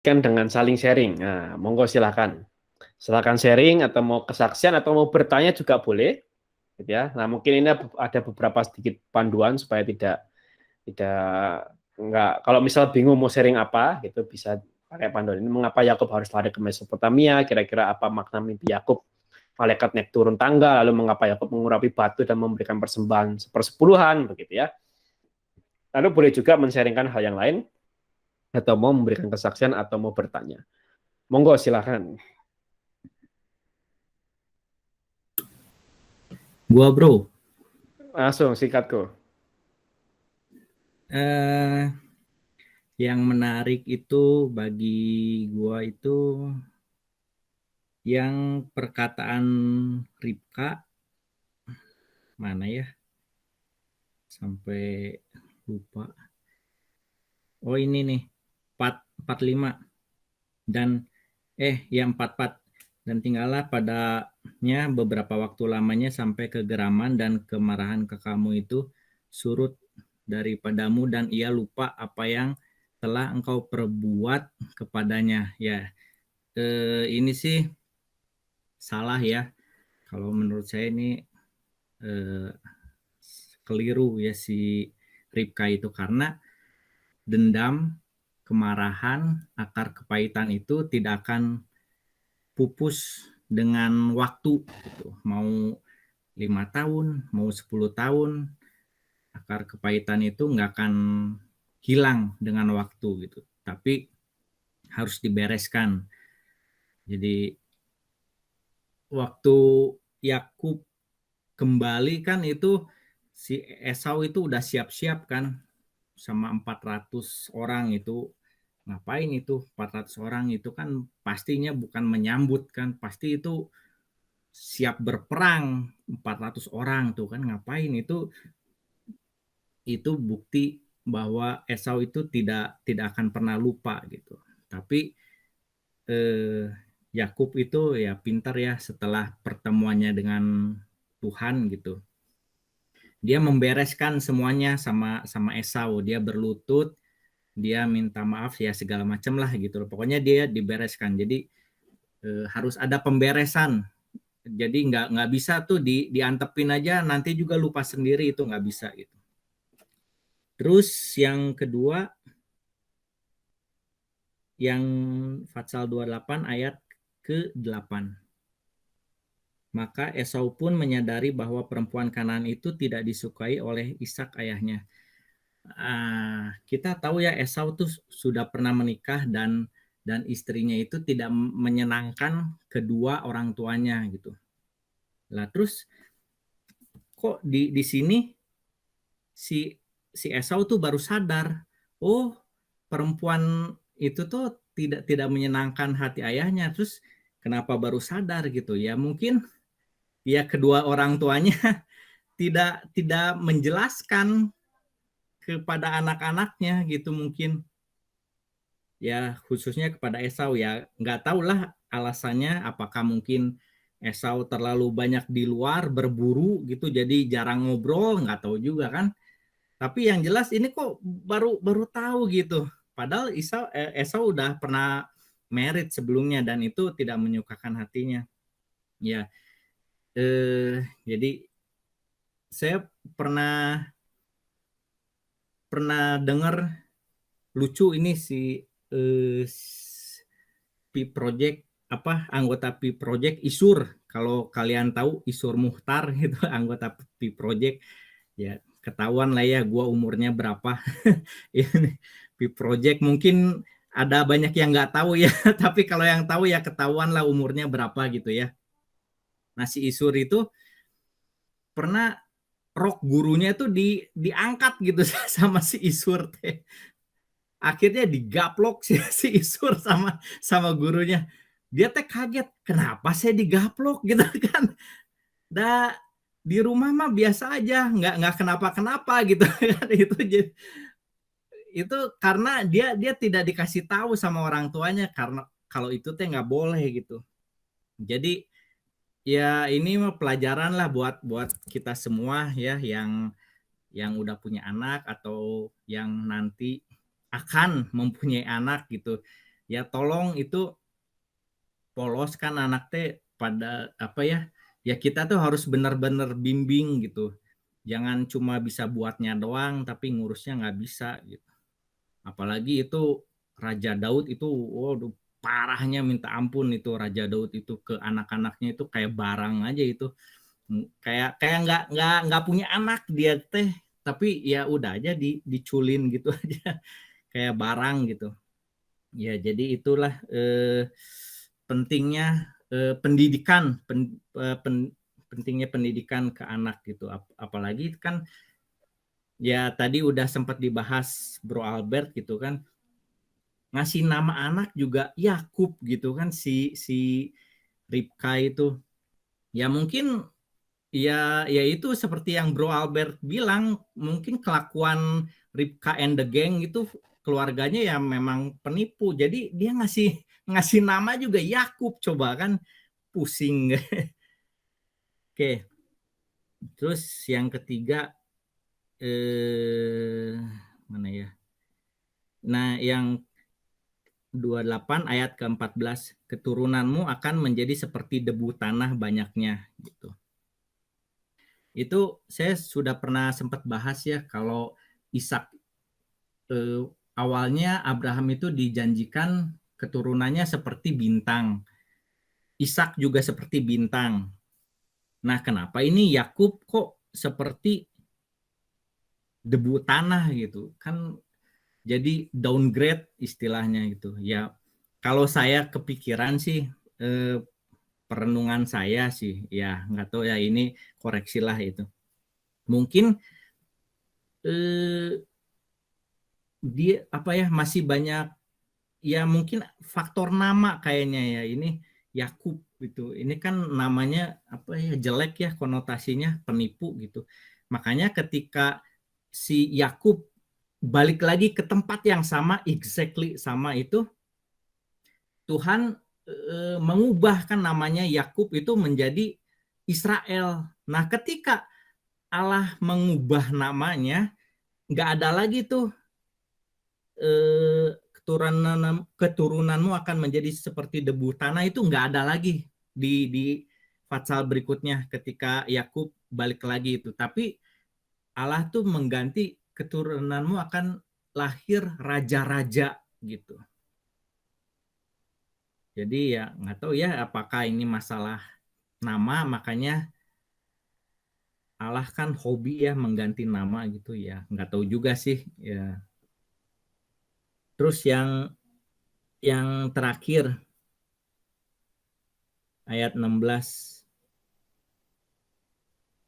kan dengan saling sharing. Nah, monggo silakan. Silakan sharing atau mau kesaksian atau mau bertanya juga boleh, gitu ya. Nah, mungkin ini ada beberapa sedikit panduan supaya tidak enggak kalau misal bingung mau sharing apa gitu bisa pakai panduan ini. Mengapa Yakub harus lari ke Mesopotamia? Kira-kira apa makna mimpi Yakub? Malaikat naik turun tangga, lalu mengapa Yakub mengurapi batu dan memberikan persembahan sepersepuluhan, begitu ya. Lalu boleh juga men-sharingkan hal yang lain atau mau memberikan kesaksian atau mau bertanya. Monggo silahkan. Gua bro, Langsung sikatku. eh, yang menarik itu bagi gua itu yang perkataan Ribka mana ya sampai lupa. Oh ini nih 45 dan ya 44 dan tinggallah padanya beberapa waktu lamanya sampai kegeraman dan kemarahan kekamu itu surut daripadamu dan ia lupa apa yang telah engkau perbuat kepadanya. Ya, ini sih salah ya. Kalau menurut saya ini eh, keliru ya si Ribka itu karena dendam, kemarahan, akar kepahitan itu tidak akan pupus dengan waktu gitu. Mau 5 tahun, mau 10 tahun, akar kepahitan itu nggak akan hilang dengan waktu gitu. Tapi harus dibereskan. Jadi waktu Yakub kembali kan itu si Esau itu udah siap-siap kan sama 400 orang itu. Ngapain itu 400 orang itu kan pastinya bukan menyambut kan, pasti itu siap berperang 400 orang tuh kan ngapain itu bukti bahwa Esau itu tidak akan pernah lupa gitu. Tapi Yakub itu ya pintar ya setelah pertemuannya dengan Tuhan gitu. Dia membereskan semuanya sama sama Esau. Dia berlutut, dia minta maaf ya segala macam lah gitu. Pokoknya dia dibereskan. Jadi harus ada pemberesan. Jadi nggak bisa tuh diantepin aja nanti juga lupa sendiri itu nggak bisa gitu. Terus yang kedua yang Fatsal 28 ayat ke-8. Maka Esau pun menyadari bahwa perempuan Kanaan itu tidak disukai oleh Ishak ayahnya. Kita tahu ya Esau tuh sudah pernah menikah dan istrinya itu tidak menyenangkan kedua orang tuanya gitu. Lah terus kok di sini si Esau tuh baru sadar, oh perempuan itu tuh tidak menyenangkan hati ayahnya. Terus kenapa baru sadar gitu ya? Mungkin ya kedua orang tuanya tidak menjelaskan kepada anak-anaknya gitu mungkin. Ya khususnya kepada Esau ya nggak tahulah alasannya apakah mungkin Esau terlalu banyak di luar berburu gitu jadi jarang ngobrol nggak tahu juga kan. Tapi yang jelas ini kok baru baru tahu gitu. Padahal Esau udah pernah married sebelumnya dan itu tidak menyukakan hatinya. Ya, jadi saya pernah pernah dengar lucu ini si P Project apa anggota P Project Isur. Kalau kalian tahu Isur Muhtar itu anggota P Project ya ketahuan lah ya gue umurnya berapa. Ini P Project mungkin ada banyak yang nggak tahu ya tapi kalau yang tahu ya ketahuan lah umurnya berapa gitu ya. Nah si Isur itu pernah rok gurunya tuh diangkat gitu sama si Isur teh. Akhirnya digaplok si Isur sama sama gurunya. Dia teh kaget, kenapa saya digaplok gitu kan. Da di rumah mah biasa aja, nggak kenapa-kenapa gitu kan. Itu karena dia tidak dikasih tahu sama orang tuanya karena kalau itu teh nggak boleh gitu. Jadi ya ini mah pelajaran lah buat buat kita semua ya yang udah punya anak atau yang nanti akan mempunyai anak gitu. ya tolong itu polos kan anak teh pada apa ya kita tuh harus benar-benar bimbing gitu, jangan cuma bisa buatnya doang tapi ngurusnya nggak bisa gitu. Apalagi itu Raja Daud itu, waduh, parahnya minta ampun itu Raja Daud itu ke anak-anaknya itu kayak barang aja itu, kayak kayak nggak punya anak dia teh, tapi ya udah aja diculin gitu aja kayak barang gitu. Ya jadi itulah pentingnya pendidikan, pentingnya pendidikan ke anak gitu. Apalagi kan ya tadi udah sempat dibahas Bro Albert gitu kan, ngasih nama anak juga Yakub gitu kan, si Ribka itu. Ya mungkin ya itu seperti yang Bro Albert bilang, mungkin kelakuan Ribka and the gang itu keluarganya ya memang penipu. Jadi dia ngasih ngasih nama juga Yakub, coba kan pusing. Oke, terus yang ketiga mana ya? Nah, yang 28 ayat ke-14, keturunanmu akan menjadi seperti debu tanah banyaknya gitu. Itu saya sudah pernah sempat bahas ya, kalau Ishak awalnya Abraham itu dijanjikan keturunannya seperti bintang. Ishak juga seperti bintang. Nah, kenapa ini Yakub kok seperti debu tanah gitu? Kan jadi downgrade istilahnya gitu. Ya, kalau saya kepikiran sih perenungan saya sih, ya nggak tahu ya, ini koreksilah itu. Mungkin dia apa ya, masih banyak ya, mungkin faktor nama kayaknya ya, ini Yakub gitu. Ini kan namanya apa ya, jelek ya, konotasinya penipu gitu. Makanya ketika si Yakub balik lagi ke tempat yang sama, exactly sama itu, Tuhan mengubahkan namanya Yakub itu menjadi Israel. Nah, ketika Allah mengubah namanya, nggak ada lagi tuh keturunanmu akan menjadi seperti debu tanah, itu nggak ada lagi di pasal berikutnya ketika Yakub balik lagi itu. Tapi Allah tuh mengganti, keturunanmu akan lahir raja-raja gitu. Jadi ya nggak tahu ya apakah ini masalah nama, makanya Allah kan hobi ya mengganti nama gitu ya. Nggak tahu juga sih ya. Terus yang terakhir ayat 16.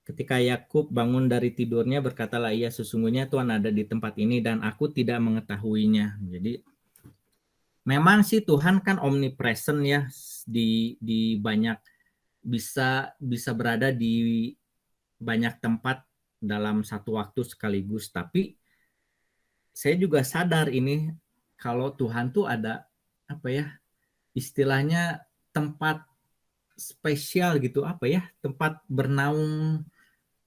Ketika Yakub bangun dari tidurnya, berkatalah ia, sesungguhnya Tuhan ada di tempat ini dan aku tidak mengetahuinya. Jadi memang sih Tuhan kan omnipresent ya, di banyak, bisa berada di banyak tempat dalam satu waktu sekaligus. Tapi saya juga sadar ini, kalau Tuhan tuh ada apa ya, istilahnya tempat spesial gitu, apa ya, tempat bernaung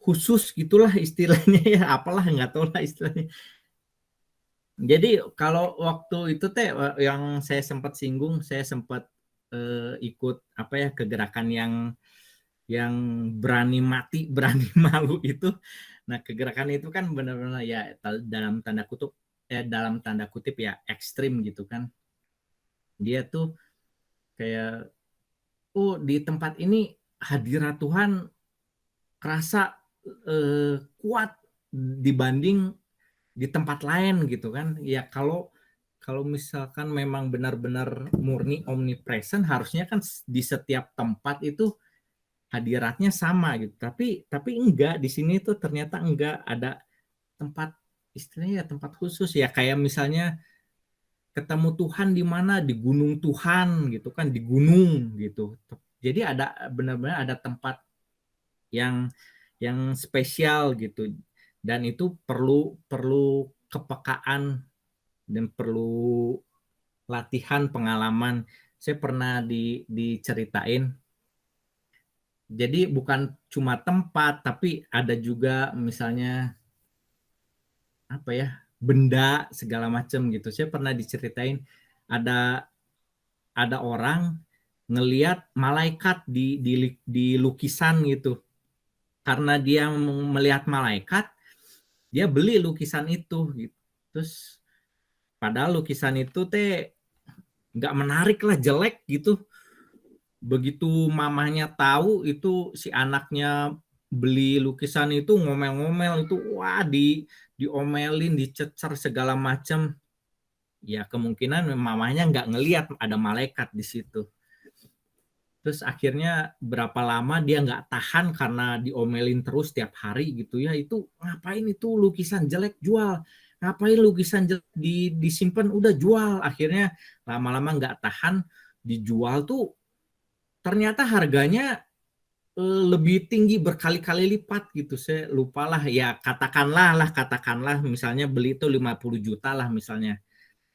khusus gitulah istilahnya ya, apalah nggak tahu lah istilahnya. Jadi kalau waktu itu teh yang saya sempat singgung, saya sempat ikut apa ya, kegerakan yang berani mati berani malu itu. Nah, kegerakan itu kan benar-benar ya dalam tanda kutip ya ekstrim gitu kan. Dia tuh kayak, oh di tempat ini hadirat Tuhan kerasa kuat dibanding di tempat lain gitu kan. Ya kalau kalau misalkan memang benar-benar murni omnipresent, harusnya kan di setiap tempat itu hadiratnya sama gitu. Tapi enggak, di sini tuh ternyata enggak ada tempat, istilahnya ya tempat khusus ya, kayak misalnya ketemu Tuhan di mana, di gunung Tuhan gitu kan, di gunung gitu. Jadi ada benar-benar ada tempat yang spesial gitu, dan itu perlu perlu kepekaan dan perlu latihan, pengalaman. Saya pernah diceritain, jadi bukan cuma tempat tapi ada juga misalnya apa ya, benda segala macam gitu. Saya pernah diceritain ada ada orang ngelihat malaikat di lukisan gitu. Karena dia melihat malaikat, dia beli lukisan itu gitu. Terus padahal lukisan itu teh nggak menarik lah, jelek gitu. Begitu mamanya tahu itu si anaknya beli lukisan itu, ngomel-ngomel itu, wah diomelin, dicecer segala macam. Ya kemungkinan mamanya nggak ngelihat ada malaikat di situ. Terus akhirnya berapa lama dia nggak tahan karena diomelin terus tiap hari gitu ya. Itu ngapain itu lukisan jelek, jual. Ngapain lukisan jelek disimpan, udah jual. Akhirnya lama-lama nggak tahan, dijual tuh ternyata harganya lebih tinggi berkali-kali lipat gitu. Saya lupalah ya, katakanlah misalnya beli itu 50 juta lah misalnya.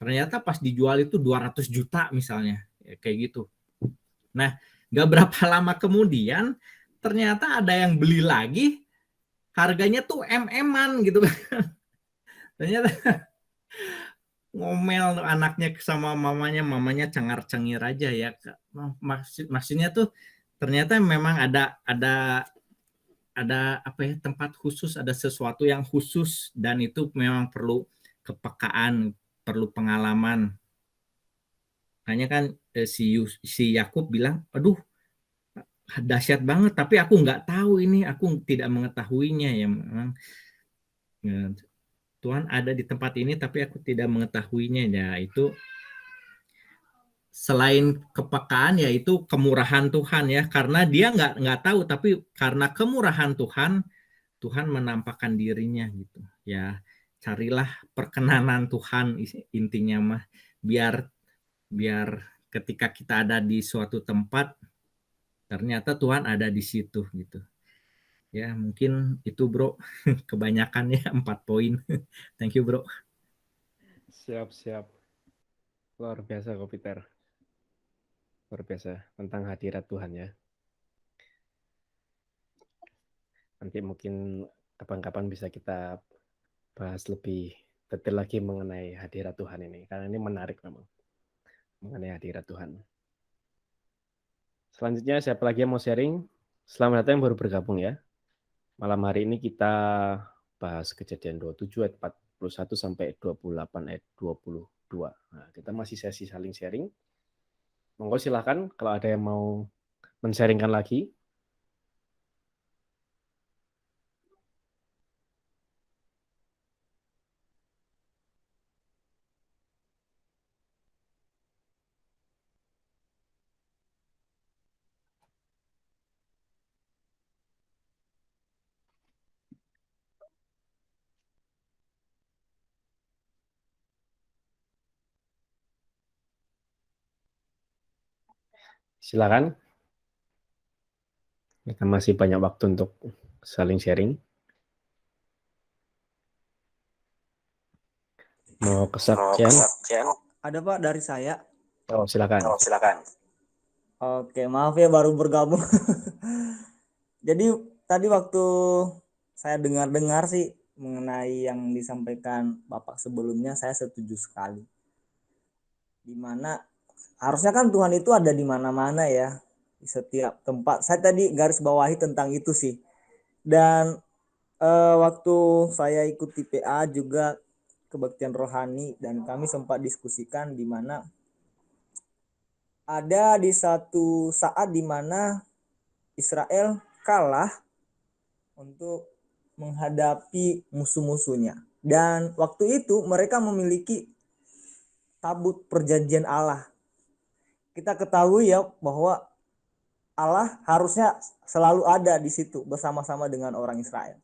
Ternyata pas dijual itu 200 juta misalnya. Ya, kayak gitu. Nah, gak berapa lama kemudian ternyata ada yang beli lagi, harganya tuh MM-an gitu. Ternyata ngomel anaknya sama mamanya cengar-cengir aja ya. Maksudnya tuh ternyata memang ada apa ya, tempat khusus, ada sesuatu yang khusus, dan itu memang perlu kepekaan, perlu pengalaman. Hanya kan si Yakub bilang, aduh dahsyat banget, tapi aku nggak tahu ini, aku tidak mengetahuinya ya. Memang Tuhan ada di tempat ini, tapi aku tidak mengetahuinya ya. Itu selain kepekaan, yaitu kemurahan Tuhan ya, karena dia nggak tahu, tapi karena kemurahan Tuhan, Tuhan menampakkan dirinya gitu ya. Carilah perkenanan Tuhan, intinya mah, biar biar ketika kita ada di suatu tempat ternyata Tuhan ada di situ gitu ya. Mungkin itu bro, kebanyakan ya 4 poin. Thank you bro. Siap. Luar biasa kok Peter. Luar biasa tentang hadirat Tuhan ya. Nanti mungkin kapan-kapan bisa kita bahas lebih detail lagi mengenai hadirat Tuhan ini. Karena ini menarik memang. Mengenai hadirat Tuhan. Selanjutnya siapa lagi yang mau sharing? Selamat datang yang baru bergabung ya. Malam hari ini kita bahas Kejadian 27 ayat 41 sampai 28 ayat 22. Nah, kita masih sesi saling sharing. Monggo silakan kalau ada yang mau men-sharingkan lagi. Silakan. Kita masih banyak waktu untuk saling sharing. Mau kesaksian? Ada Pak dari saya. Oh, silakan. Oke, maaf ya baru bergabung. Jadi tadi waktu saya dengar sih mengenai yang disampaikan Bapak sebelumnya, saya setuju sekali. Dimana harusnya kan Tuhan itu ada di mana-mana ya, di setiap tempat. Saya tadi garis bawahi tentang itu sih. Dan waktu saya ikut PA juga kebaktian rohani, dan kami sempat diskusikan di mana ada di satu saat di mana Israel kalah untuk menghadapi musuh-musuhnya. Dan waktu itu mereka memiliki tabut perjanjian Allah. Kita ketahui ya bahwa Allah harusnya selalu ada di situ bersama-sama dengan orang Israel.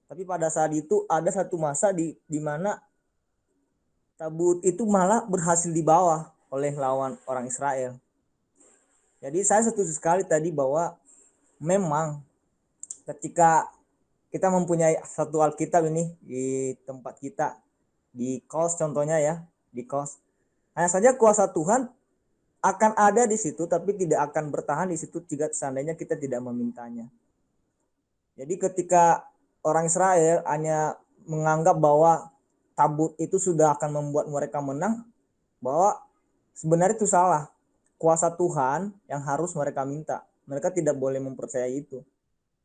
Tapi pada saat itu ada satu masa di mana tabut itu malah berhasil dibawa oleh lawan orang Israel. Jadi saya setuju sekali tadi bahwa memang ketika kita mempunyai satu Alkitab ini di tempat kita, di kos contohnya ya, di kos, hanya saja kuasa Tuhan akan ada di situ, tapi tidak akan bertahan di situ jika seandainya kita tidak memintanya. Jadi ketika orang Israel hanya menganggap bahwa tabut itu sudah akan membuat mereka menang, bahwa sebenarnya itu salah. kuasa Tuhan yang harus mereka minta. Mereka tidak boleh mempercayai itu.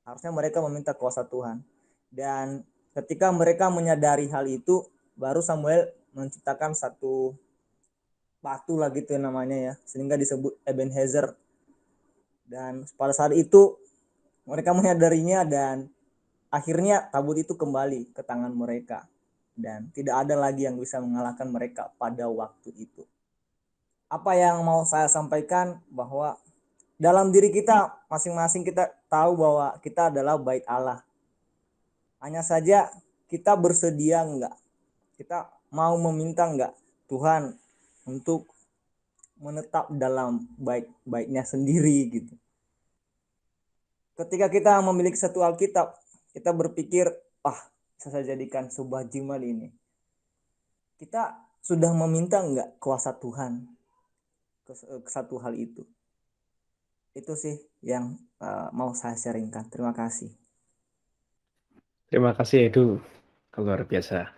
Harusnya mereka meminta kuasa Tuhan. Dan ketika mereka menyadari hal itu, baru Samuel menciptakan satu batu lah gitu namanya ya, sehingga disebut Ebenezer. Dan pada saat itu mereka menyadarinya dan akhirnya tabut itu kembali ke tangan mereka. Dan tidak ada lagi yang bisa mengalahkan mereka pada waktu itu. Apa yang mau saya sampaikan bahwa dalam diri kita masing-masing kita tahu bahwa kita adalah bait Allah. Hanya saja kita bersedia enggak? Kita mau meminta enggak Tuhan untuk menetap dalam bait-baitnya sendiri gitu. Ketika kita memiliki satu Alkitab, kita berpikir, bisa saya jadikan sebuah jimat ini. Kita sudah meminta enggak kuasa Tuhan ke satu hal itu. Itu sih yang mau saya sharingkan. Terima kasih. Terima kasih Edu, luar biasa.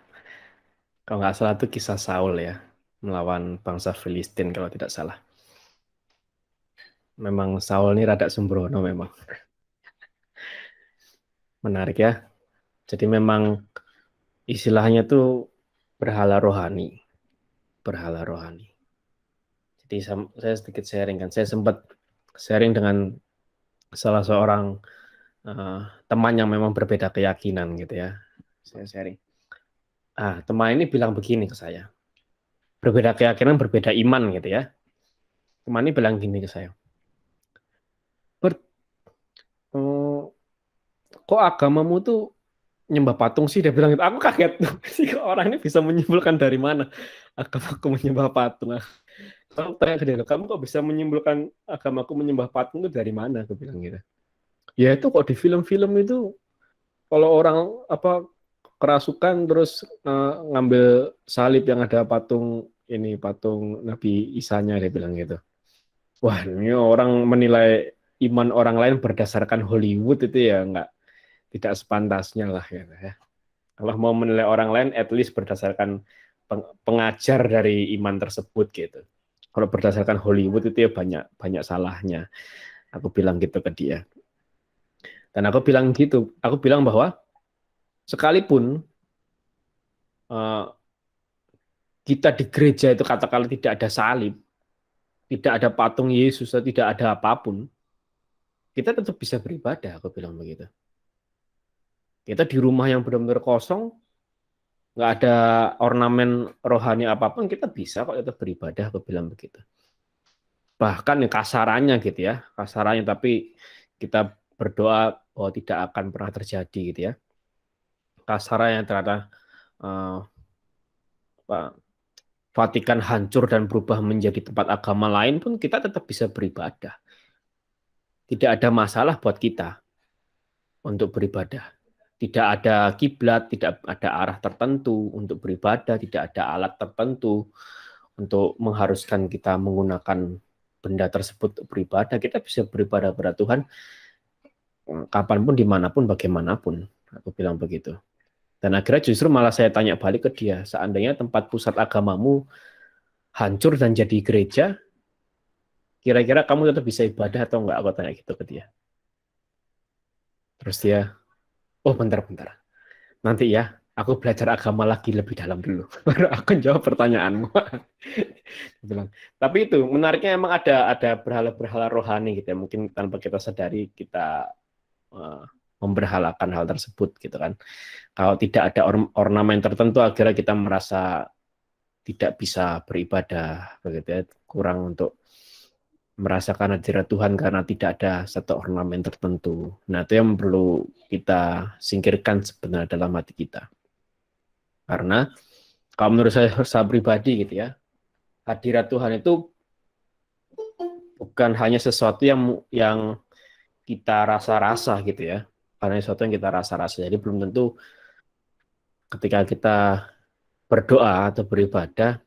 Kalau nggak salah itu kisah Saul ya, melawan bangsa Filistin kalau tidak salah. Memang Saul ini rada sembrono memang. Menarik ya. Jadi memang istilahnya tuh berhala rohani. Berhala rohani. Jadi saya sedikit sharing kan. Saya sempat sharing dengan salah seorang teman yang memang berbeda keyakinan gitu ya. Saya sharing. Teman ini bilang begini ke saya. Berbeda keyakinan, berbeda iman gitu ya. Teman ini bilang gini ke saya. Kok agamamu tuh nyembah patung sih? Dia bilang gitu. Aku kaget. Sih orang ini bisa menyimpulkan dari mana agamaku menyembah patung. Kalau tanya ke dia, kamu kok bisa menyimpulkan agamaku menyembah patung itu dari mana? Aku bilang gitu. Ya itu kok di film-film itu kalau orang kerasukan terus ngambil salib yang ada patung Nabi Isa-nya, dia bilang gitu. Wah, ini orang menilai iman orang lain berdasarkan Hollywood itu ya tidak sepantasnya lah gitu ya. Kalau mau menilai orang lain at least berdasarkan pengajar dari iman tersebut gitu. Kalau berdasarkan Hollywood itu ya banyak salahnya. Aku bilang gitu ke dia. Dan aku bilang bahwa sekalipun kita di gereja itu katakanlah tidak ada salib, tidak ada patung Yesus, tidak ada apapun, kita tetap bisa beribadah, aku bilang begitu. Kita di rumah yang benar-benar kosong, nggak ada ornamen rohani apapun, kita bisa kok tetap beribadah, aku bilang begitu. Bahkan kasarannya gitu ya, tapi kita berdoa bahwa tidak akan pernah terjadi gitu ya. Kasarannya ternyata Vatikan hancur dan berubah menjadi tempat agama lain pun kita tetap bisa beribadah. Tidak ada masalah buat kita untuk beribadah. Tidak ada kiblat, tidak ada arah tertentu untuk beribadah, tidak ada alat tertentu untuk mengharuskan kita menggunakan benda tersebut untuk beribadah. Kita bisa beribadah pada Tuhan kapanpun, dimanapun, bagaimanapun. Aku bilang begitu. Dan akhirnya justru malah saya tanya balik ke dia, seandainya tempat pusat agamamu hancur dan jadi gereja, kira-kira kamu tetap bisa ibadah atau enggak? Aku tanya gitu ke dia. Terus dia, bentar. Nanti ya, aku belajar agama lagi lebih dalam dulu. Baru aku jawab pertanyaanmu. Bilang. Tapi itu, menariknya emang ada berhala-berhala rohani gitu ya. Mungkin tanpa kita sadari, kita memberhalakan hal tersebut gitu kan. Kalau tidak ada ornamen tertentu, akhirnya kita merasa tidak bisa beribadah, begitu ya. Kurang untuk merasakan hadirat Tuhan karena tidak ada satu ornamen tertentu. Nah, itu yang perlu kita singkirkan sebenarnya dalam hati kita. Karena kalau menurut saya pribadi gitu ya, hadirat Tuhan itu bukan hanya sesuatu yang kita rasa-rasa gitu ya. Karena sesuatu yang kita rasa-rasa. Jadi belum tentu ketika kita berdoa atau beribadah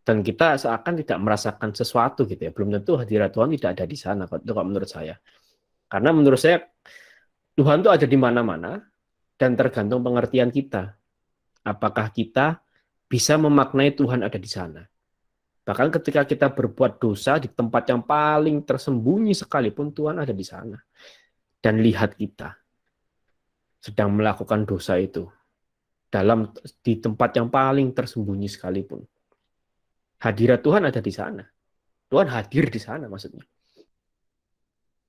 dan kita seakan tidak merasakan sesuatu gitu ya, belum tentu hadirat Tuhan tidak ada di sana. Itu kalau menurut saya. Karena menurut saya Tuhan itu ada di mana-mana dan tergantung pengertian kita. Apakah kita bisa memaknai Tuhan ada di sana? Bahkan ketika kita berbuat dosa di tempat yang paling tersembunyi sekalipun, Tuhan ada di sana. Dan lihat kita sedang melakukan dosa itu di tempat yang paling tersembunyi sekalipun. Hadirat Tuhan ada di sana. Tuhan hadir di sana maksudnya.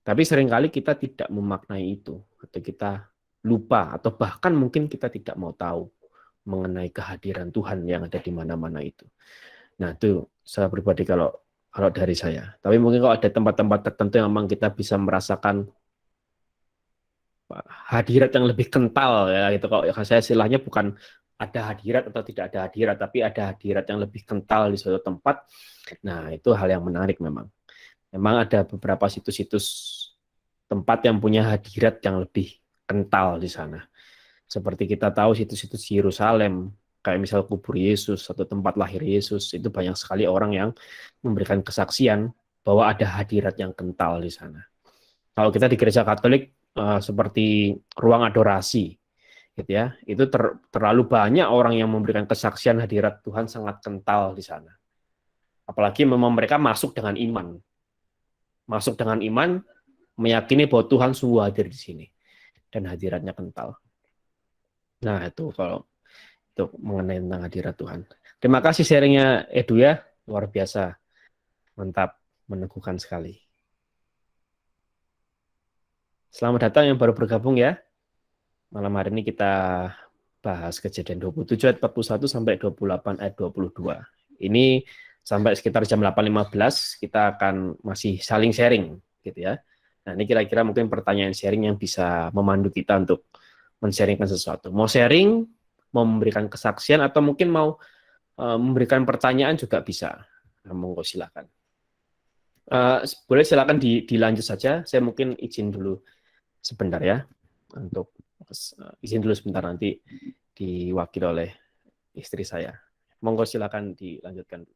Tapi seringkali kita tidak memaknai itu, atau kita lupa, atau bahkan mungkin kita tidak mau tahu mengenai kehadiran Tuhan yang ada di mana-mana itu. Nah, itu saya pribadi kalau dari saya. Tapi mungkin kalau ada tempat-tempat tertentu yang memang kita bisa merasakan hadirat yang lebih kental ya gitu. Kalau saya istilahnya bukan ada hadirat atau tidak ada hadirat, tapi ada hadirat yang lebih kental di suatu tempat. Nah, itu hal yang menarik memang. Memang ada beberapa situs-situs tempat yang punya hadirat yang lebih kental di sana. Seperti kita tahu situs-situs Yerusalem, kayak misal kubur Yesus atau tempat lahir Yesus, itu banyak sekali orang yang memberikan kesaksian bahwa ada hadirat yang kental di sana. Kalau kita di gereja Katolik seperti ruang adorasi, gitu ya, itu terlalu banyak orang yang memberikan kesaksian hadirat Tuhan sangat kental di sana. Apalagi memang mereka masuk dengan iman, meyakini bahwa Tuhan sungguh hadir di sini dan hadiratnya kental. Nah, itu kalau itu mengenai tentang hadirat Tuhan. Terima kasih sharingnya Edu ya, luar biasa, mantap, meneguhkan sekali. Selamat datang yang baru bergabung ya. Malam hari ini kita bahas Kejadian 27 ayat 41 sampai 28 ayat 22. Ini sampai sekitar jam 8.15 kita akan masih saling sharing gitu ya. Nah, ini kira-kira mungkin pertanyaan sharing yang bisa memandu kita untuk men-sharingkan sesuatu. Mau sharing, mau memberikan kesaksian, atau mungkin mau memberikan pertanyaan juga bisa. Nah, monggo silakan. Boleh silakan dilanjut saja. Saya mungkin izin dulu sebentar ya. Untuk izin dulu sebentar, nanti diwakili oleh istri saya. Monggo silakan dilanjutkan.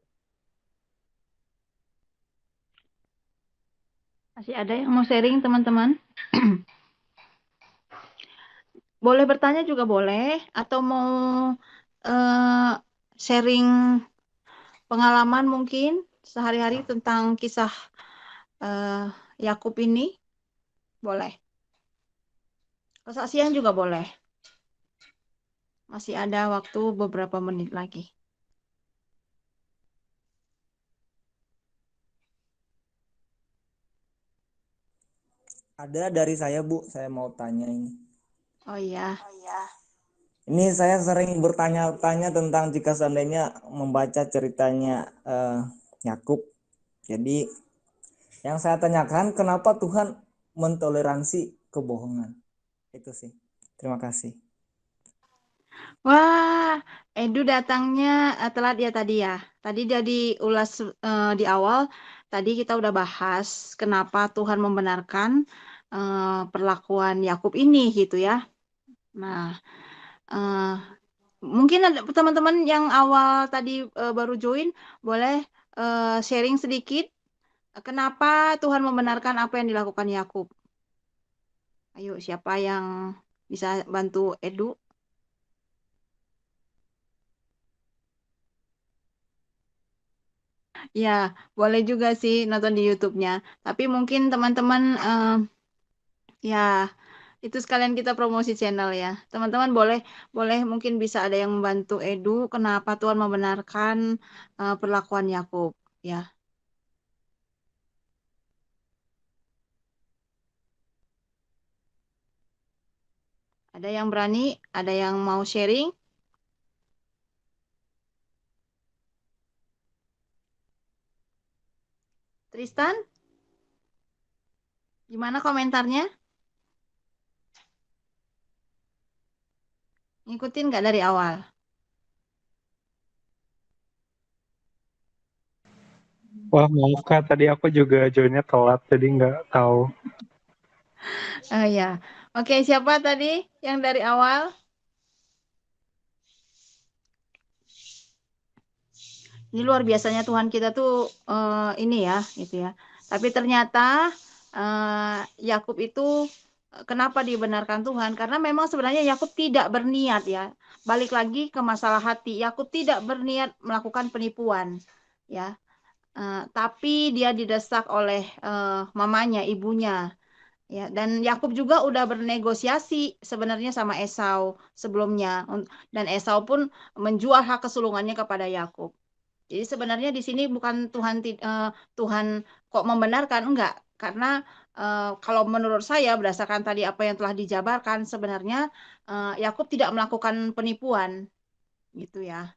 Masih ada yang mau sharing, teman-teman? Boleh bertanya juga boleh, atau mau sharing pengalaman mungkin sehari-hari tentang kisah Yakub ini, boleh. Kesaksian juga boleh. Masih ada waktu beberapa menit lagi. Ada dari saya, Bu. Saya mau tanya ini. Oh iya. Ini saya sering bertanya-tanya tentang jika seandainya membaca ceritanya Yakub. Jadi yang saya tanyakan, kenapa Tuhan mentoleransi kebohongan? Itu sih. Terima kasih. Wah, Edu datangnya telat ya tadi ya. Tadi dia diulas di awal. Tadi kita udah bahas kenapa Tuhan membenarkan perlakuan Yakub ini gitu ya. Nah, mungkin ada teman-teman yang awal tadi baru join, boleh sharing sedikit kenapa Tuhan membenarkan apa yang dilakukan Yakub. Ayo, siapa yang bisa bantu Edu? Ya, boleh juga sih nonton di YouTube-nya. Tapi mungkin teman-teman ya itu sekalian kita promosi channel ya. Teman-teman boleh mungkin bisa ada yang membantu Edu kenapa Tuhan membenarkan perlakuan Yakub ya. Ada yang berani? Ada yang mau sharing? Tristan? Gimana komentarnya? Ngikutin nggak dari awal? Wah, maaf Kak, tadi aku juga joinnya telat, jadi nggak tahu. Oh ya. Oke, siapa tadi yang dari awal? Ini luar biasanya Tuhan kita tuh ini ya, gitu ya. Tapi ternyata Yakub itu kenapa dibenarkan Tuhan? Karena memang sebenarnya Yakub tidak berniat ya. Balik lagi ke masalah hati. Yakub tidak berniat melakukan penipuan, ya. tapi dia didesak oleh mamanya, ibunya. Ya, dan Yakub juga udah bernegosiasi sebenarnya sama Esau sebelumnya, dan Esau pun menjual hak kesulungannya kepada Yakub. Jadi sebenarnya di sini bukan Tuhan kok membenarkan, enggak, karena kalau menurut saya berdasarkan tadi apa yang telah dijabarkan, sebenarnya Yakub tidak melakukan penipuan gitu ya.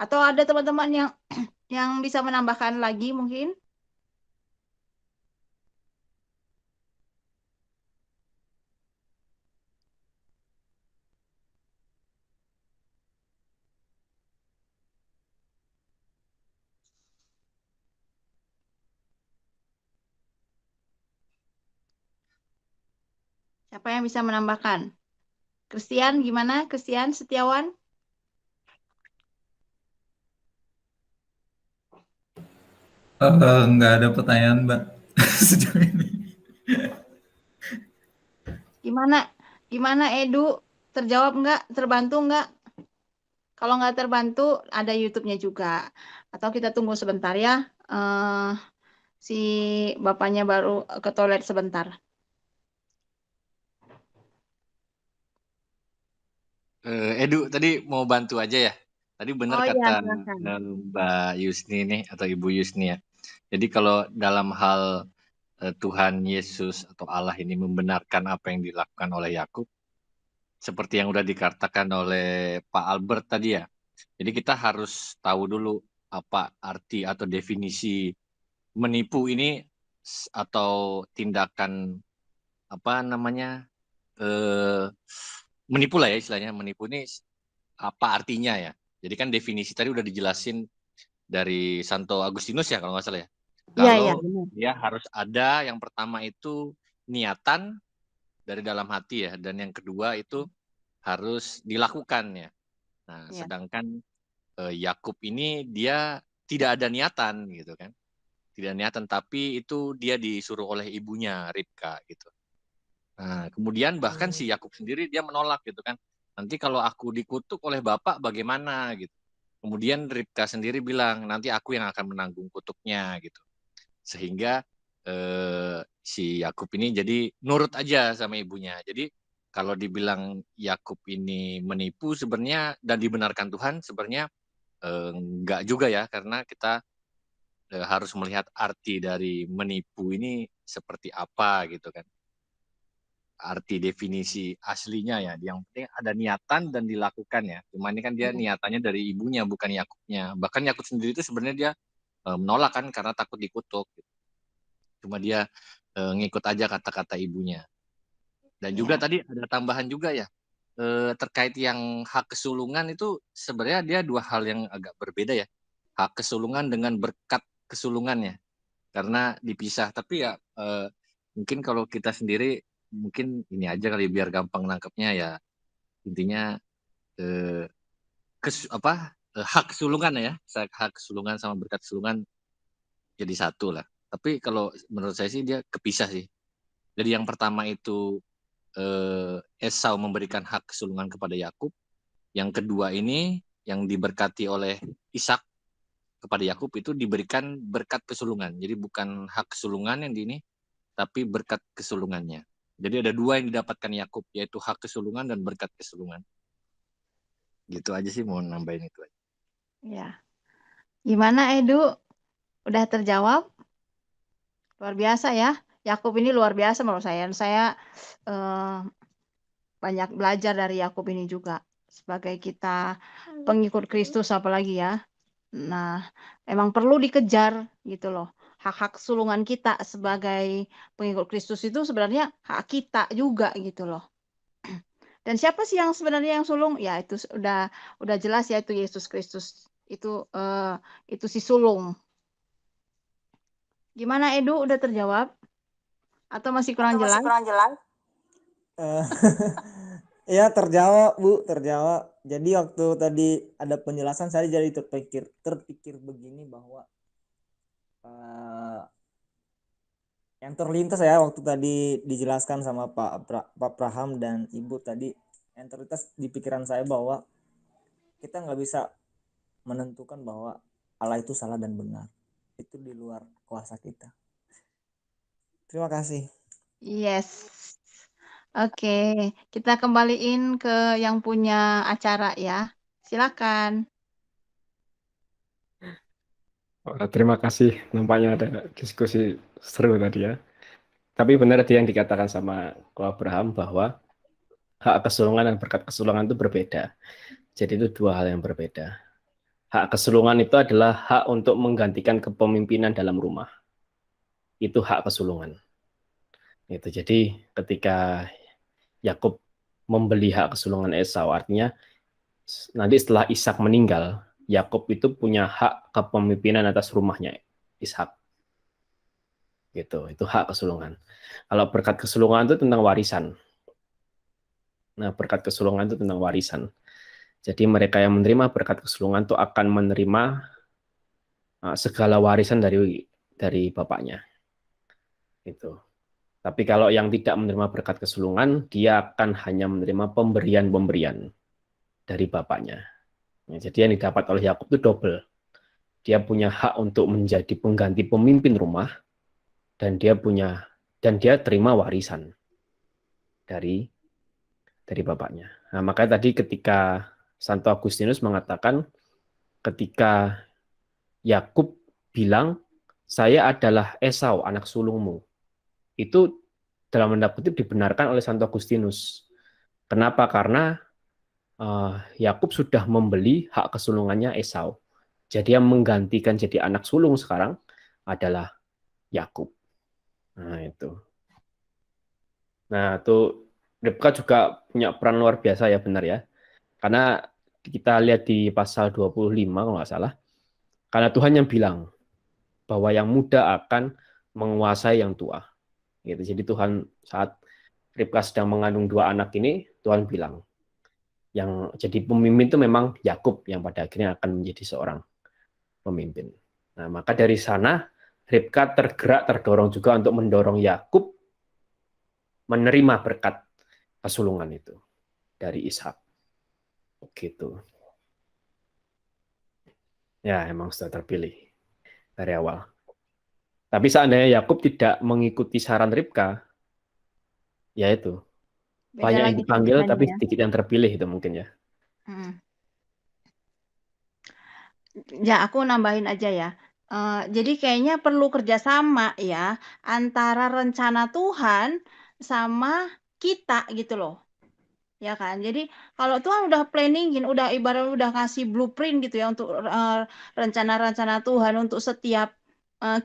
Atau ada teman-teman yang yang bisa menambahkan lagi mungkin? Siapa yang bisa menambahkan? Christian, gimana? Christian Setiawan? Nggak ada pertanyaan, Mbak, sejauh ini. Gimana? Gimana Edu? Terjawab nggak? Terbantu nggak? Kalau nggak terbantu, ada YouTube-nya juga. Atau kita tunggu sebentar ya. Si bapaknya baru ke toilet sebentar. Edu tadi mau bantu aja ya. Tadi benar Oh iya, kata silakan. Mbak Yusni nih atau Ibu Yusni ya. Jadi kalau dalam hal Tuhan Yesus atau Allah ini membenarkan apa yang dilakukan oleh Yakub, seperti yang udah dikatakan oleh Pak Albert tadi ya. Jadi kita harus tahu dulu apa arti atau definisi menipu ini atau tindakan apa namanya menipu lah ya istilahnya. Menipu ini apa artinya ya. Jadi kan definisi tadi udah dijelasin dari Santo Agustinus ya kalau nggak salah ya. Iya, iya, Kalau benar. dia harus ada yang pertama itu niatan dari dalam hati ya, dan yang kedua itu harus dilakukan ya. Nah, Iya. sedangkan Yakub ini dia tidak ada niatan gitu kan. Tidak niatan, tapi itu dia disuruh oleh ibunya Ribka gitu. Nah, kemudian bahkan si Yakub sendiri dia menolak gitu kan. Nanti kalau aku dikutuk oleh bapak bagaimana gitu. Kemudian Ribka sendiri bilang, nanti aku yang akan menanggung kutuknya gitu. Sehingga si Yakub ini jadi nurut aja sama ibunya. Jadi kalau dibilang Yakub ini menipu sebenarnya dan dibenarkan Tuhan sebenarnya enggak juga ya, karena kita harus melihat arti dari menipu ini seperti apa gitu kan. Arti definisi aslinya ya, yang penting ada niatan dan dilakukan ya. Cuma ini kan dia niatannya dari ibunya bukan Yakubnya. Bahkan Yakub sendiri itu sebenarnya dia menolak kan karena takut dikutuk. Cuma dia ngikut aja kata-kata ibunya. Dan juga tadi ada tambahan juga ya, terkait yang hak kesulungan itu sebenarnya dia dua hal yang agak berbeda ya. Hak kesulungan dengan berkat kesulungannya. Karena dipisah. Tapi ya mungkin kalau kita sendiri mungkin ini aja kali biar gampang nangkepnya ya, intinya hak kesulungan ya, hak kesulungan sama berkat kesulungan jadi satu lah. Tapi kalau menurut saya sih dia kepisah sih. Jadi yang pertama itu Esau memberikan hak kesulungan kepada Yakub. Yang kedua ini yang diberkati oleh Ishak kepada Yakub itu diberikan berkat kesulungan. Jadi bukan hak kesulungan yang ini, tapi berkat kesulungannya. Jadi ada dua yang didapatkan Yakub, yaitu hak kesulungan dan berkat kesulungan. Gitu aja sih, mau nambahin itu aja. Ya. Gimana Edu? Udah terjawab? Luar biasa ya. Yakub ini luar biasa menurut saya. Saya banyak belajar dari Yakub ini juga. Sebagai kita pengikut Kristus apalagi ya. Nah, emang perlu dikejar gitu loh. Hak-hak sulungan kita sebagai pengikut Kristus itu sebenarnya hak kita juga gitu loh. Dan siapa sih yang sebenarnya yang sulung? Ya itu udah jelas ya, itu Yesus Kristus. Itu si sulung. Gimana Edu, udah terjawab? Atau masih kurang jelas? Ya terjawab Bu, terjawab. Jadi waktu tadi ada penjelasan saya jadi terpikir begini bahwa yang terlintas ya waktu tadi dijelaskan sama Pak Praham dan Ibu tadi, yang terlintas di pikiran saya bahwa kita nggak bisa menentukan bahwa Allah itu salah dan benar. itu di luar kuasa kita. Terima kasih. Yes. Oke, kita kembaliin ke yang punya acara ya. Silakan. Terima kasih. Nampaknya ada diskusi seru tadi ya. Tapi benar tadi yang dikatakan sama Ko Abraham bahwa hak kesulungan dan berkat kesulungan itu berbeda. Jadi itu dua hal yang berbeda. Hak kesulungan itu adalah hak untuk menggantikan kepemimpinan dalam rumah. Itu hak kesulungan. Itu jadi ketika Yakub membeli hak kesulungan Esau, artinya nanti setelah Ishak meninggal, Yakub itu punya hak kepemimpinan atas rumahnya Ishak. Gitu, itu hak kesulungan. Kalau berkat kesulungan itu tentang warisan. Nah, berkat kesulungan itu tentang warisan. Jadi mereka yang menerima berkat kesulungan itu akan menerima segala warisan dari bapaknya. Itu. Tapi kalau yang tidak menerima berkat kesulungan, dia akan hanya menerima pemberian-pemberian dari bapaknya. Ya, jadi yang didapat oleh Yakub itu double. Dia punya hak untuk menjadi pengganti pemimpin rumah, dan dia terima warisan dari bapaknya. Nah, makanya tadi ketika Santo Agustinus mengatakan ketika Yakub bilang, saya adalah Esau, anak sulungmu. Itu dalam tanda kutip dibenarkan oleh Santo Agustinus. Kenapa? Karena Yakub sudah membeli hak kesulungannya Esau. Jadi yang menggantikan jadi anak sulung sekarang adalah Yakub. Nah, itu. Nah, itu Ribka juga punya peran luar biasa ya, benar ya. Karena kita lihat di pasal 25 kalau nggak salah. Karena Tuhan yang bilang bahwa yang muda akan menguasai yang tua. Gitu. Jadi Tuhan saat Ribka sedang mengandung dua anak ini, Tuhan bilang yang jadi pemimpin itu memang Yakub yang pada akhirnya akan menjadi seorang pemimpin. Nah, maka dari sana Ribka terdorong juga untuk mendorong Yakub menerima berkat kesulungan itu dari Ishak. Begitu. Ya, emang sudah terpilih dari awal. Tapi seandainya Yakub tidak mengikuti saran Ribka, ya itu. Beda Banyak yang lagi dipanggil ceritanya tapi ya. sedikit yang terpilih itu mungkin ya. Ya, aku nambahin aja ya. Jadi kayaknya perlu kerjasama ya antara rencana Tuhan sama kita gitu loh. Ya kan? Jadi kalau Tuhan udah planningin, udah ibarat udah ngasih blueprint gitu ya untuk rencana-rencana Tuhan untuk setiap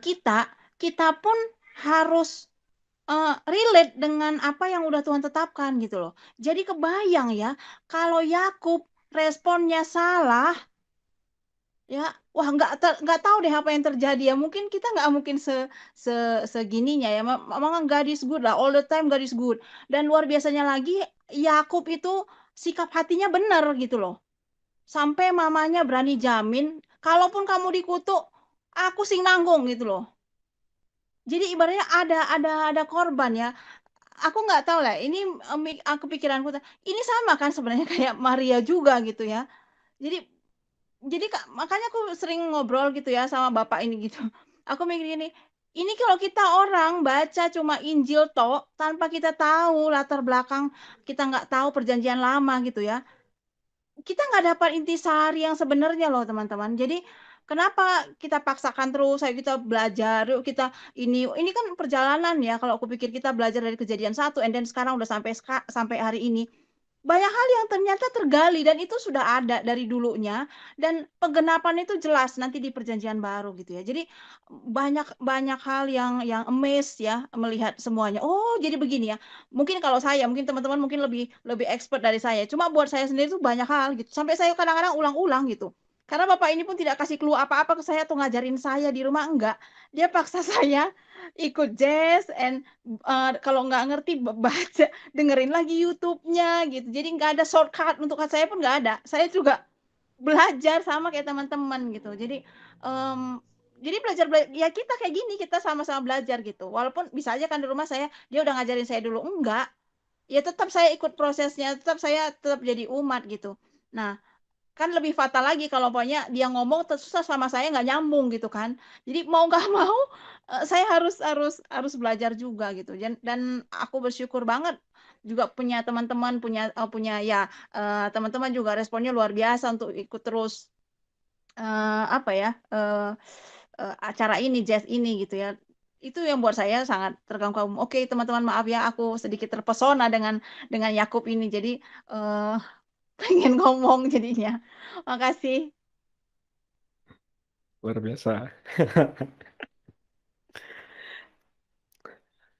kita pun harus relate dengan apa yang udah Tuhan tetapkan gitu loh. Jadi kebayang ya, kalau Yakub responnya salah, ya, wah nggak tahu deh apa yang terjadi ya. Mungkin kita nggak mungkin segininya ya. Memang God is good lah, all the time God is good. Dan luar biasanya lagi, Yakub itu sikap hatinya benar gitu loh. Sampai mamanya berani jamin, kalaupun kamu dikutuk, aku sing nanggung gitu loh. Jadi ibaratnya ada korban ya. Aku nggak tahu lah. Ini aku pikiranku, ini sama kan sebenarnya kayak Maria juga gitu ya. Jadi makanya aku sering ngobrol gitu ya sama bapak ini gitu. Aku mikir gini, ini kalau kita orang baca cuma Injil toh, tanpa kita tahu latar belakang, kita nggak tahu perjanjian lama gitu ya, kita nggak dapat intisari yang sebenarnya loh teman-teman. Jadi kenapa kita paksakan terus, ayo kita belajar, yuk kita ini kan perjalanan ya. Kalau aku pikir kita belajar dari Kejadian 1, and then sekarang udah sampai hari ini. Banyak hal yang ternyata tergali dan itu sudah ada dari dulunya, dan penggenapan itu jelas nanti di perjanjian baru gitu ya. Jadi banyak hal yang amazed ya melihat semuanya. Oh, jadi begini ya. Mungkin kalau saya, mungkin teman-teman mungkin lebih expert dari saya. Cuma buat saya sendiri itu banyak hal gitu. Sampai saya kadang-kadang ulang-ulang gitu. Karena bapak ini pun tidak kasih clue apa-apa ke saya atau ngajarin saya di rumah, enggak. Dia paksa saya ikut jazz, and kalau nggak ngerti baca, dengerin lagi YouTube-nya gitu. Jadi nggak ada shortcut, untuk saya pun nggak ada. Saya juga belajar sama kayak teman-teman gitu. Jadi belajar ya kita kayak gini, kita sama-sama belajar gitu. Walaupun bisa aja kan di rumah dia udah ngajarin saya dulu, enggak. Ya tetap saya ikut prosesnya, tetap jadi umat gitu. Nah, kan lebih fatal lagi kalau pokoknya dia ngomong susah sama saya nggak nyambung gitu kan. Jadi mau nggak mau saya harus belajar juga gitu. Dan aku bersyukur banget juga punya teman-teman punya ya teman-teman juga responnya luar biasa untuk ikut terus apa ya acara ini jazz ini gitu ya. Itu yang buat saya sangat terganggu. Oke teman-teman, maaf ya aku sedikit terpesona dengan Yakub ini. Jadi pengen ngomong jadinya. Makasih. Luar biasa.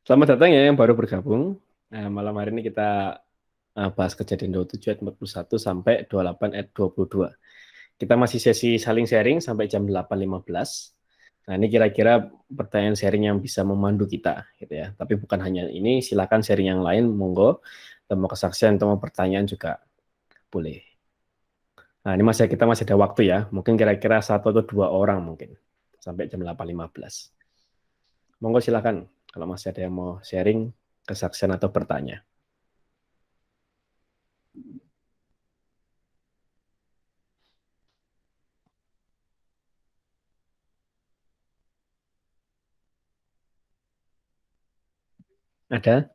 Selamat datang ya yang baru bergabung. Malam hari ini kita bahas Kejadian 27 ayat 41 sampai 28 ayat 22. Kita masih sesi saling sharing sampai jam 8.15. Nah, ini kira-kira pertanyaan sharing yang bisa memandu kita gitu ya. Tapi bukan hanya ini, silakan sharing yang lain, monggo. Atau mau kesaksian atau mau pertanyaan juga boleh. Nah, ini kita masih ada waktu ya. Mungkin kira-kira 1 atau 2 orang mungkin sampai jam 8.15. Monggo silakan kalau masih ada yang mau sharing kesaksian atau bertanya. Ada?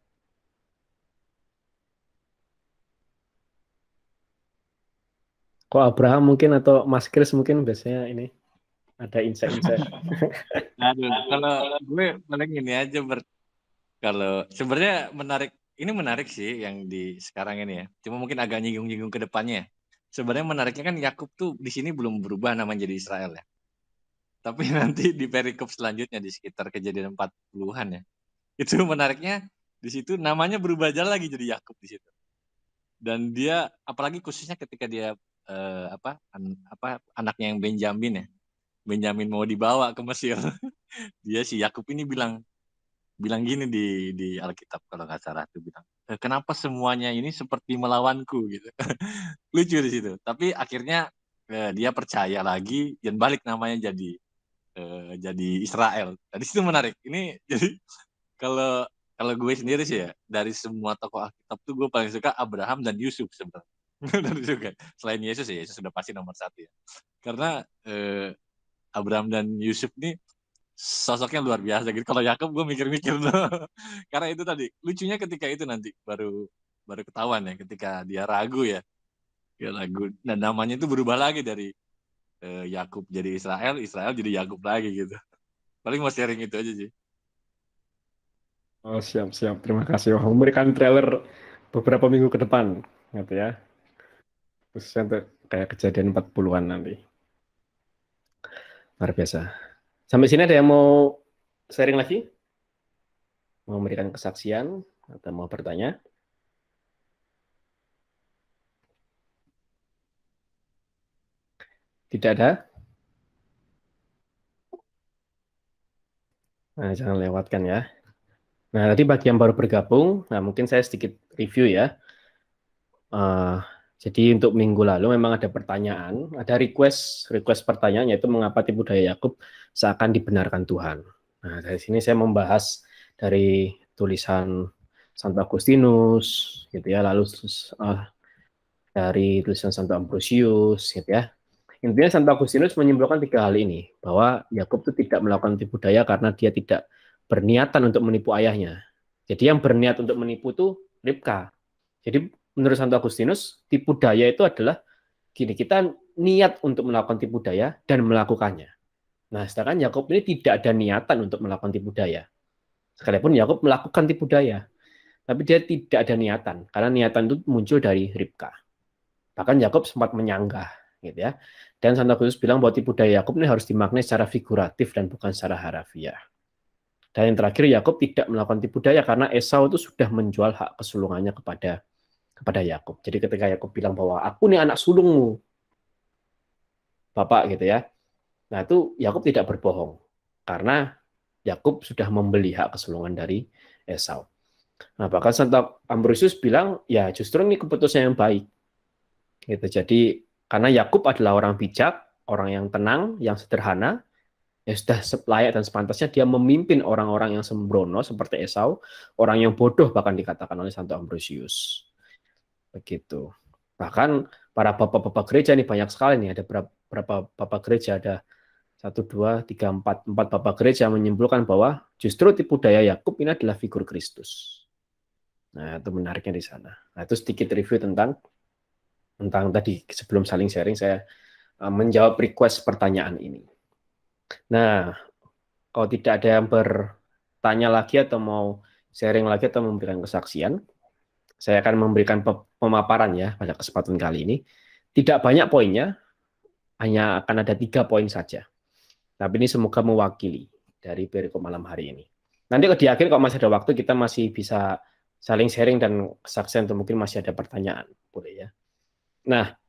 Kok Abraham mungkin atau Mas Kris mungkin biasanya ini ada insight-insight. Aduh, kalau gue paling ini aja kalau sebenarnya ini menarik sih yang di sekarang ini ya. Cuma mungkin agak nyinggung-nyinggung ke depannya. Sebenarnya menariknya kan Yakub tuh di sini belum berubah nama jadi Israel ya. Tapi nanti di perikop selanjutnya di sekitar kejadian 40-an ya. Itu menariknya di situ namanya berubah aja lagi jadi Yakub di situ. Dan dia apalagi khususnya ketika dia anaknya yang Benjamin ya. Benjamin mau dibawa ke Mesir. Dia si Yakub ini bilang gini di Alkitab kalau nggak salah tuh bilang, kenapa semuanya ini seperti melawanku gitu. Lucu di situ. Tapi akhirnya dia percaya lagi dan balik namanya jadi Israel. Tadi situ menarik. Ini jadi kalau gue sendiri sih ya, dari semua tokoh Alkitab tuh gue paling suka Abraham dan Yusuf sebenarnya. Dan juga selain Yesus ya, Yesus sudah pasti nomor 1 ya. Karena Abraham dan Yusuf ini sosoknya luar biasa gitu. Kalau Yakub gue mikir-mikir loh. Karena itu tadi lucunya ketika itu nanti baru ketahuan ya ketika dia ragu ya. Dia ragu dan namanya itu berubah lagi dari Yakub jadi Israel jadi Yakub lagi gitu. Paling mau sharing itu aja sih. Oh, siap. Terima kasih. Memberikan trailer beberapa minggu ke depan gitu ya. Khususnya untuk kayak kejadian 40-an nanti. Luar biasa. Sampai sini ada yang mau sharing lagi? Mau memberikan kesaksian atau mau bertanya? Tidak ada? Nah, jangan lewatkan ya. Nah, tadi bagi yang baru bergabung, nah mungkin saya sedikit review ya. Jadi untuk minggu lalu memang ada pertanyaan, ada request pertanyaan yaitu mengapa tipu daya Yakub seakan dibenarkan Tuhan. Nah, dari sini saya membahas dari tulisan Santo Agustinus gitu ya, lalu dari tulisan Santo Ambrosius gitu ya. Intinya Santo Agustinus menyimpulkan 3 hal ini, bahwa Yakub itu tidak melakukan tipu daya karena dia tidak berniatan untuk menipu ayahnya. Jadi yang berniat untuk menipu itu Ribka. Jadi menurut Santo Agustinus, tipu daya itu adalah gini, kita niat untuk melakukan tipu daya dan melakukannya. Nah, sedangkan Yakub ini tidak ada niatan untuk melakukan tipu daya. Sekalipun Yakub melakukan tipu daya, tapi dia tidak ada niatan, karena niatan itu muncul dari Ribka. Bahkan Yakub sempat menyanggah, gitu ya. Dan Santo Agustinus bilang bahwa tipu daya Yakub ini harus dimaknai secara figuratif dan bukan secara harafiah. Dan yang terakhir, Yakub tidak melakukan tipu daya karena Esau itu sudah menjual hak kesulungannya kepada Yakub. Jadi ketika Yakub bilang bahwa aku nih anak sulungmu, Bapak gitu ya. Nah itu Yakub tidak berbohong karena Yakub sudah membeli hak kesulungan dari Esau. Nah bahkan Santo Ambrosius bilang ya justru ini keputusan yang baik. Gitu. Jadi karena Yakub adalah orang bijak, orang yang tenang, yang sederhana, ya sudah layak dan sepantasnya dia memimpin orang-orang yang sembrono seperti Esau, orang yang bodoh bahkan dikatakan oleh Santo Ambrosius. Begitu. Bahkan para bapak-bapak gereja ini banyak sekali nih, ada berapa bapak gereja, ada 1, 2, 3, 4 bapak gereja menyimpulkan bahwa justru tipu daya Yakub ini adalah figur Kristus. Nah, itu menariknya di sana. Nah, itu sedikit review tentang tadi sebelum saling sharing saya menjawab request pertanyaan ini. Nah, kalau tidak ada yang bertanya lagi atau mau sharing lagi atau memberikan kesaksian, saya akan memberikan pemaparan ya pada kesempatan kali ini. Tidak banyak poinnya, hanya akan ada 3 poin saja. Tapi ini semoga mewakili dari perikop malam hari ini. Nanti di akhir kalau masih ada waktu, kita masih bisa saling sharing dan kesaksian, atau mungkin masih ada pertanyaan. Boleh ya. Nah,